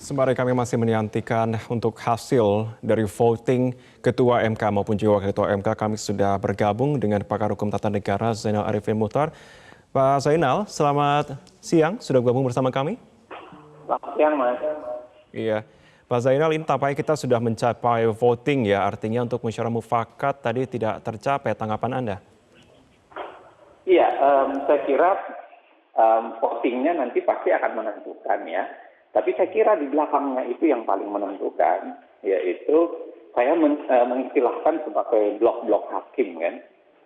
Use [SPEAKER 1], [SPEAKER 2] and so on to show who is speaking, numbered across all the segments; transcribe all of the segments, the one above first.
[SPEAKER 1] Sembari kami masih menantikan untuk hasil dari voting Ketua MK maupun juga Wakil Ketua MK, kami sudah bergabung dengan pakar hukum tata negara Zainal Arifin Muchtar. Pak Zainal, selamat siang, sudah bergabung bersama kami.
[SPEAKER 2] Selamat siang, Mas.
[SPEAKER 1] Iya, Pak Zainal, ini tampaknya kita sudah mencapai voting ya, artinya untuk musyawarah mufakat tadi tidak tercapai, tanggapan Anda?
[SPEAKER 2] Iya, saya kira votingnya nanti pasti akan menentukan ya. Tapi saya kira di belakangnya itu yang paling menentukan, yaitu saya mengistilahkan sebagai blok-blok hakim kan.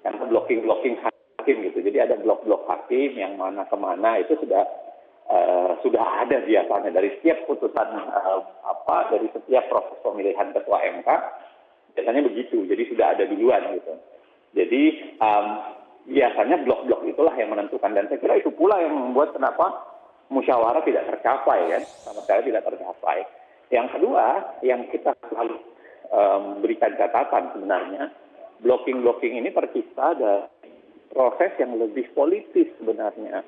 [SPEAKER 2] Karena blocking hakim gitu. Jadi ada blok-blok hakim yang mana kemana itu sudah ada biasanya dari setiap putusan dari setiap proses pemilihan ketua MK biasanya begitu. Jadi sudah ada duluan gitu. Jadi biasanya blok-blok itulah yang menentukan, dan saya kira itu pula yang membuat kenapa musyawarah tidak tercapai kan, sama sekali tidak tercapai. Yang kedua, yang kita selalu berikan catatan sebenarnya, blocking ini tercipta dari proses yang lebih politis sebenarnya,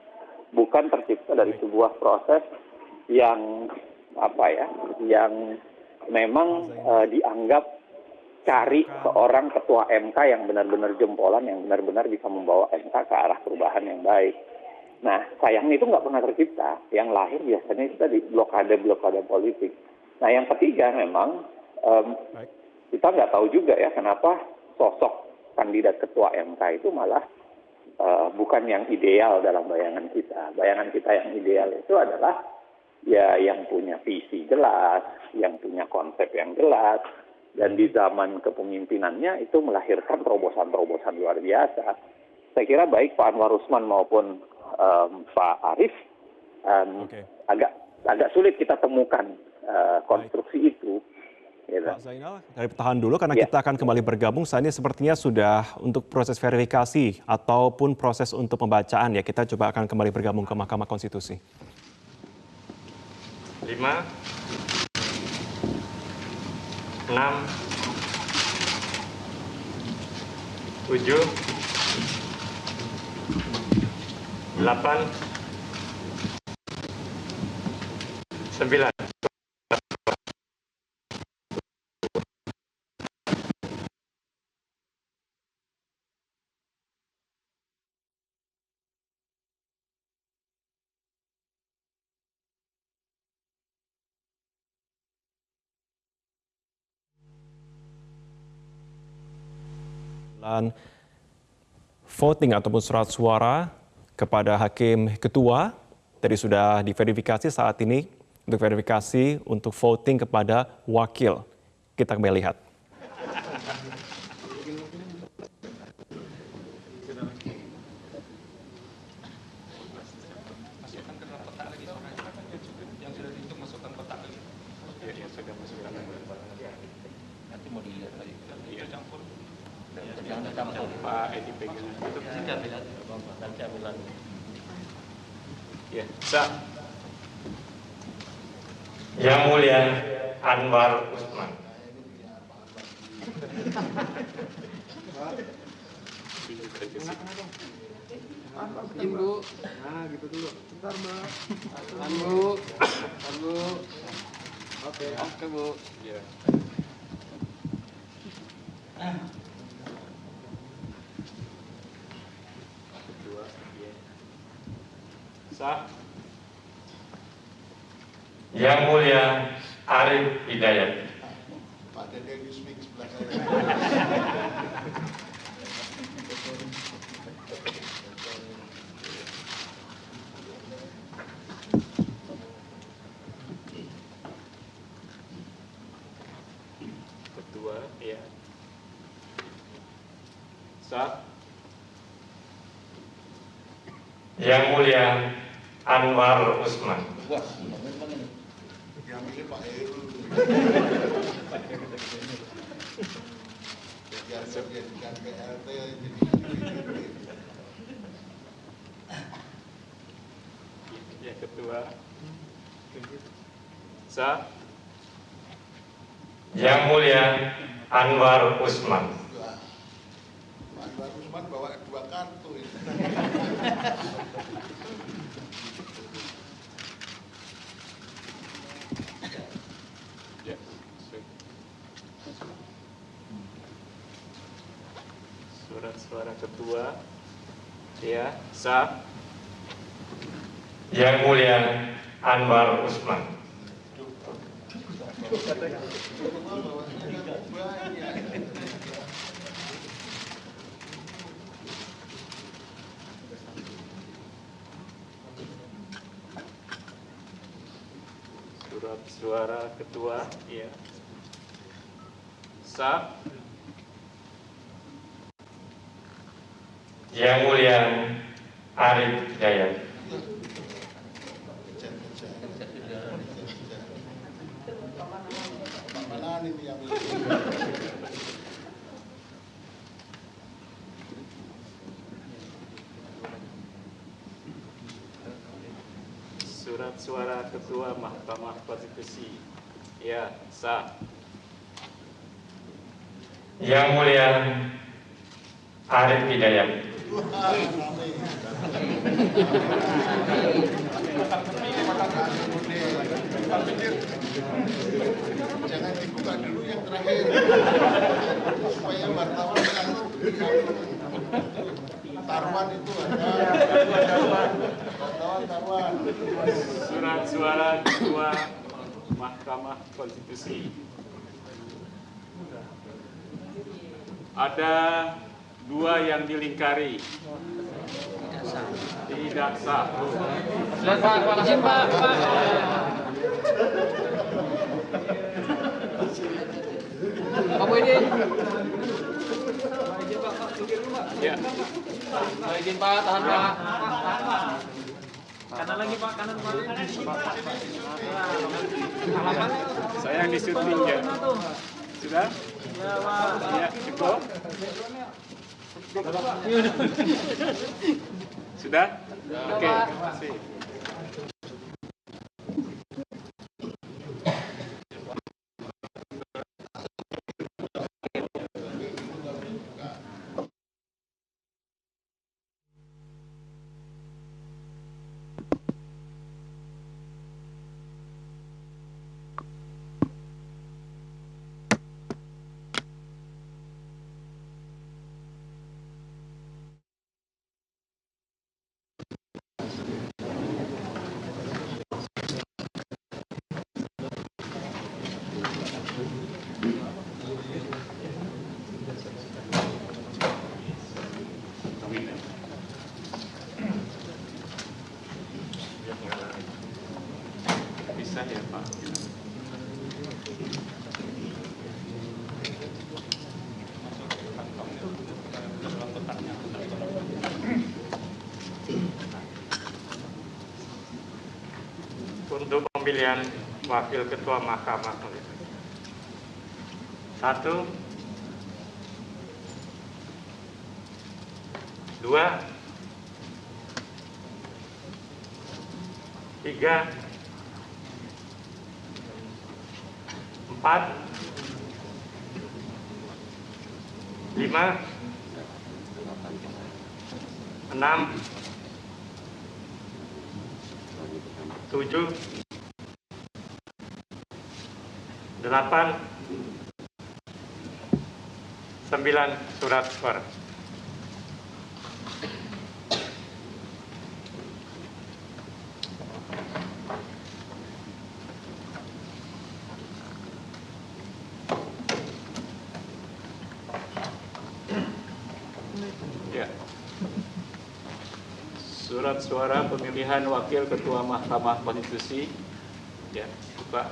[SPEAKER 2] bukan tercipta dari sebuah proses yang yang memang dianggap cari seorang ketua MK yang benar-benar jempolan, yang benar-benar bisa membawa MK ke arah perubahan yang baik. Nah, sayangnya itu nggak pernah tercipta. Yang lahir biasanya itu tadi blokade politik. Nah, yang ketiga memang kita nggak tahu juga ya kenapa sosok kandidat ketua MK itu malah bukan yang ideal dalam bayangan kita. Bayangan kita yang ideal itu adalah ya yang punya visi jelas, yang punya konsep yang jelas, dan di zaman kepemimpinannya itu melahirkan terobosan-terobosan luar biasa. Saya kira baik Pak Anwar Usman maupun Pak Arief agak sulit kita temukan konstruksi itu. Gitu.
[SPEAKER 1] Pak Zainal, tahan dulu karena kita akan kembali bergabung. Saat ini sepertinya sudah untuk proses verifikasi ataupun proses untuk pembacaan ya. Kita coba akan kembali bergabung ke Mahkamah Konstitusi.
[SPEAKER 3] 5, 6, 7, 8, 9.
[SPEAKER 1] Dan voting ataupun surat suara kepada hakim ketua tadi sudah diverifikasi. Saat ini untuk verifikasi untuk voting kepada wakil. Kita kembali lihat.
[SPEAKER 3] Pak Edi pegang itu nanti ambilan. Ya, Yang Mulia Anwar Usman.
[SPEAKER 4] Ibu, nah gitu dulu. Bentar, Mbak. Bu. Oke, Bu.
[SPEAKER 3] Ya. Kedua, ya. Yang Mulia Arief Hidayat.
[SPEAKER 4] Pak Dede di speak sebelah saya.
[SPEAKER 3] Kedua, ya. Yang Mulia Anwar Usman.
[SPEAKER 4] Wah, yang ini Pak Heru. Biar jadikan PLT jadi.
[SPEAKER 3] Yang kedua. Yang Mulia Anwar Usman.
[SPEAKER 4] Pak Anwar Usman bawa 2 kartu ini.
[SPEAKER 5] kedua. Ya, sah.
[SPEAKER 6] Yang Mulia Anwar Usman.
[SPEAKER 5] Surat suara ketua, ya. Sah.
[SPEAKER 6] Yang Mulia Arif Hidayat.
[SPEAKER 5] Surat suara ketua Mahkamah Konstitusi, ya, sah.
[SPEAKER 6] Yang Mulia Arif Hidayat.
[SPEAKER 4] Jangan dibuka dulu yang terakhir supaya wartawan tahu. Taruhan itu ada. Taruhan.
[SPEAKER 5] Surat suara ketua Mahkamah Konstitusi. Ada 2 yang dilingkari. Tidak sah.
[SPEAKER 3] Izin Pak. Pak Muhyiddin.
[SPEAKER 5] Ya.
[SPEAKER 3] Izin Pak, tahan Pak.
[SPEAKER 7] Kanan lagi Pak, kanan Pak.
[SPEAKER 5] Saya yang disuting ya. Sudah?
[SPEAKER 7] Ya Pak.
[SPEAKER 5] Ya, cukup. Sudah? Oke, terima kasih. Bisa ya Pak.
[SPEAKER 6] Untuk pemilihan Wakil Ketua Mahkamah Konstitusi. 1, 2, 3, 4, 5, 6, 7, 8, 9 surat suara.
[SPEAKER 5] Ya. Surat suara pemilihan Wakil Ketua Mahkamah Konstitusi. Ya, buka.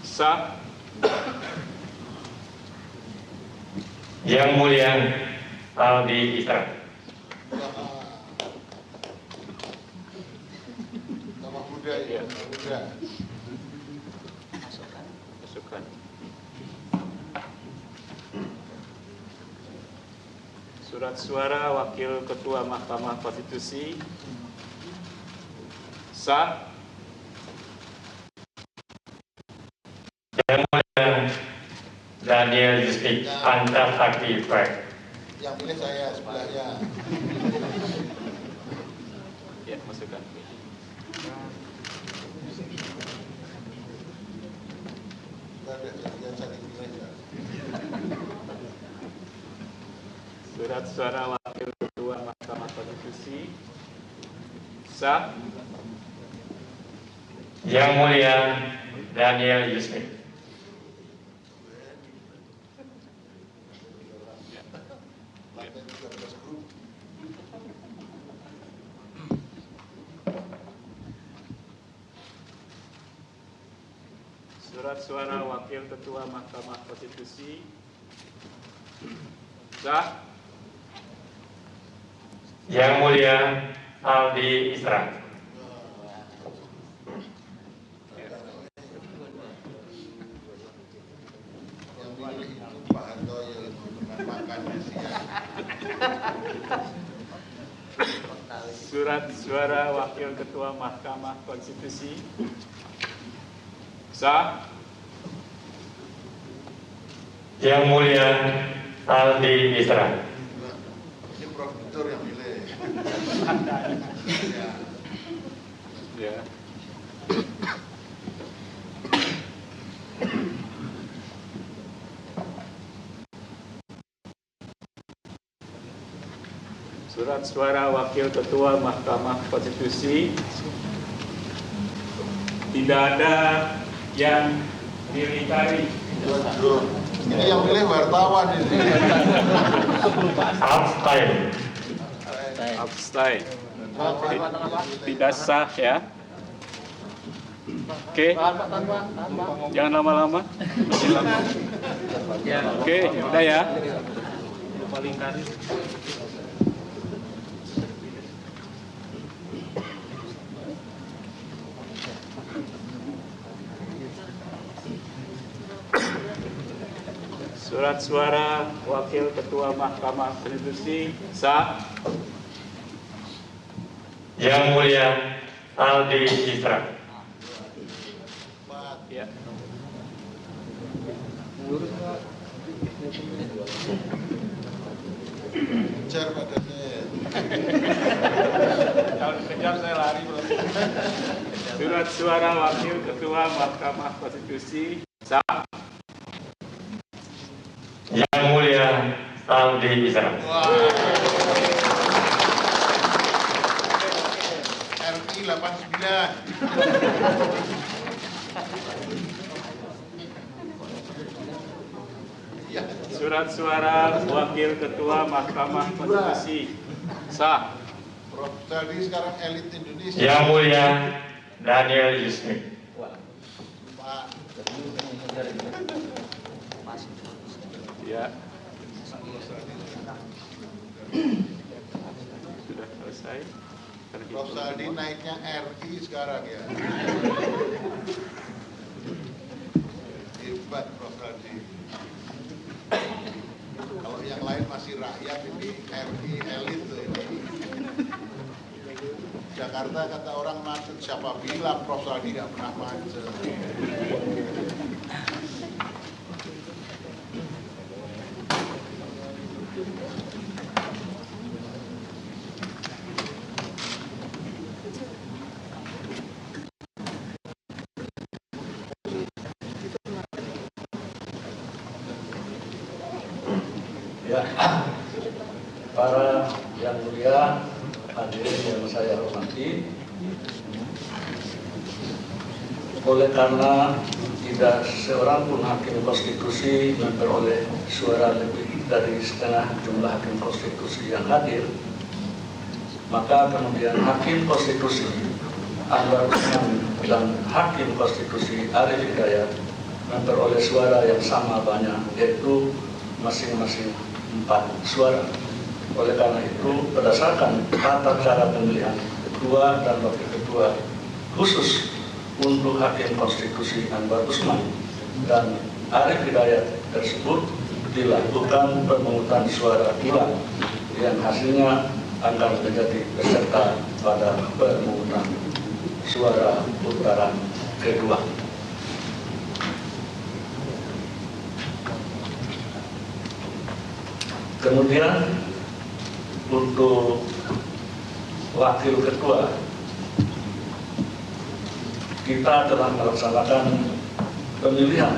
[SPEAKER 5] Sah.
[SPEAKER 6] Yang Mulia Aldi Isra.
[SPEAKER 4] Nama muda ya, nama muda.
[SPEAKER 5] Masukkan. Surat suara Wakil Ketua Mahkamah Konstitusi. Sah.
[SPEAKER 6] Yang Mulia Daniel Yustik Antasakti Baik.
[SPEAKER 4] Yang pilih saya sebelahnya.
[SPEAKER 5] Ya, masukkan.
[SPEAKER 4] Kita lihat yang saling pilih ya.
[SPEAKER 5] Surat suara Wakil Ketua Mahkamah Konstitusi sah.
[SPEAKER 6] Yang Mulia Daniel Yusmik.
[SPEAKER 5] Surat suara Wakil Ketua Mahkamah Konstitusi sah.
[SPEAKER 6] Yang Mulia Aldi Isra.
[SPEAKER 4] Yang milih itu Pak Handoyo dengan makannya siang.
[SPEAKER 5] Surat suara Wakil Ketua Mahkamah Konstitusi sah.
[SPEAKER 6] Yang Mulia Aldi Isra.
[SPEAKER 4] Ini Prof. Victor yang milih. Ya.
[SPEAKER 5] Ya. Surat suara Wakil Ketua Mahkamah Konstitusi tidak ada yang dilingkari.
[SPEAKER 4] Waduh, ini yang milih wartawan ini.
[SPEAKER 6] Abstain.
[SPEAKER 5] Abstain. Tidak sah ya. Oke. Jangan lama-lama. Masih lama. Oke, udah ya. Surat suara Wakil Ketua Mahkamah Konstitusi sah.
[SPEAKER 6] Yang Mulia Aldi Isra.
[SPEAKER 5] Ya.
[SPEAKER 4] Kejar badannya.
[SPEAKER 5] Kalau dikejar saya lari. Surat suara Wakil Ketua Mahkamah Konstitusi sah.
[SPEAKER 6] Yang Mulia Aldi Isra.
[SPEAKER 4] RI 89. Ya.
[SPEAKER 5] Surat suara Wakil Ketua Mahkamah Konstitusi sah.
[SPEAKER 4] Prof. Tadi sekarang elit Indonesia.
[SPEAKER 6] Yang Mulia Daniel Yusmik.
[SPEAKER 4] Pak.
[SPEAKER 5] Ya. Sudah selesai.
[SPEAKER 4] Prof. Saldi naiknya RI sekarang ya. Hebat Prof. Saldi. Kalau yang lain masih rakyat, ini RI elit tuh ini. Jakarta kata orang macet, siapa bilang Prof. Saldi nggak pernah macet.
[SPEAKER 8] Ya, para yang mulia hadirin yang saya hormati, oleh karena tidak seorang pun hakim konstitusi memperoleh suara lebih dari setengah jumlah hakim konstitusi yang hadir, maka kemudian hakim konstitusi Anwar Usman dan hakim konstitusi Arief Hidayat memperoleh suara yang sama banyak, yaitu masing-masing 4 suara. Oleh karena itu, berdasarkan tata cara pemilihan ketua dan wakil ketua khusus untuk hakim konstitusi Anwar Usman dan Arief Hidayat tersebut dilakukan pemungutan suara ulang yang hasilnya akan menjadi peserta pada pemungutan suara putaran kedua. Kemudian untuk wakil ketua, kita telah melaksanakan pemilihan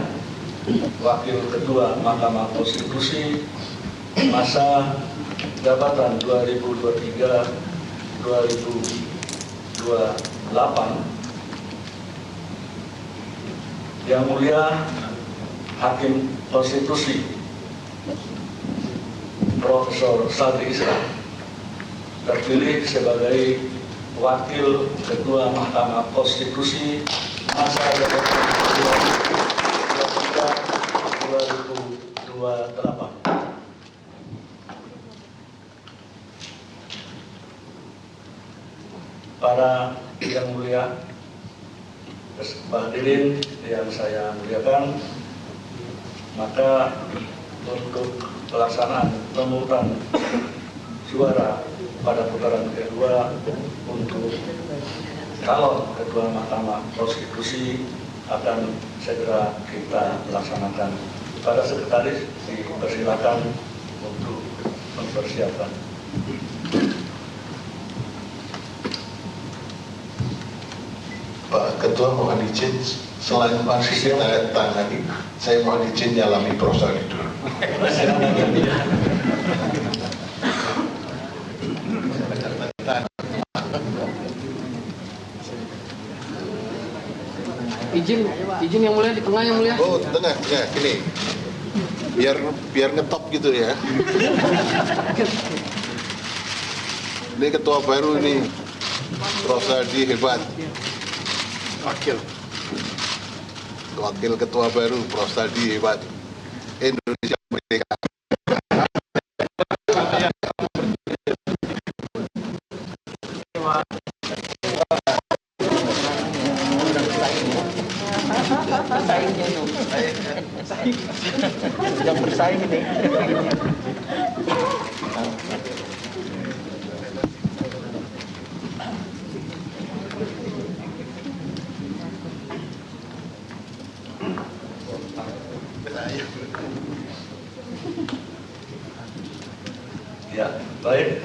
[SPEAKER 8] wakil ketua Mahkamah Konstitusi masa jabatan 2023-2028, Yang Mulia Hakim Konstitusi Profesor Saldi Isra terpilih sebagai Wakil Ketua Mahkamah Konstitusi masa jabatan 2023-2028. Para yang mulia, hadirin yang saya muliakan, maka untuk pelaksanaan pemungutan suara pada putaran kedua untuk calon Ketua Mahkamah Konstitusi akan segera kita laksanakan. Pada sekretaris dipersilakan untuk mempersiapkan.
[SPEAKER 4] Pak Ketua mohon izin, selain masih tanda tangani, saya mohon izin nyalami prosedur.
[SPEAKER 7] Izin yang mulia di tengah yang mulia.
[SPEAKER 4] Oh, tengah, ya, gini. Biar ngetop gitu ya. Ini ketua baru ini, Prof. Saldi hebat. Wakil ketua baru, Prof. Saldi hebat. Indonesia merdeka.
[SPEAKER 3] Sedang bersaing ini.
[SPEAKER 8] Ya, baik.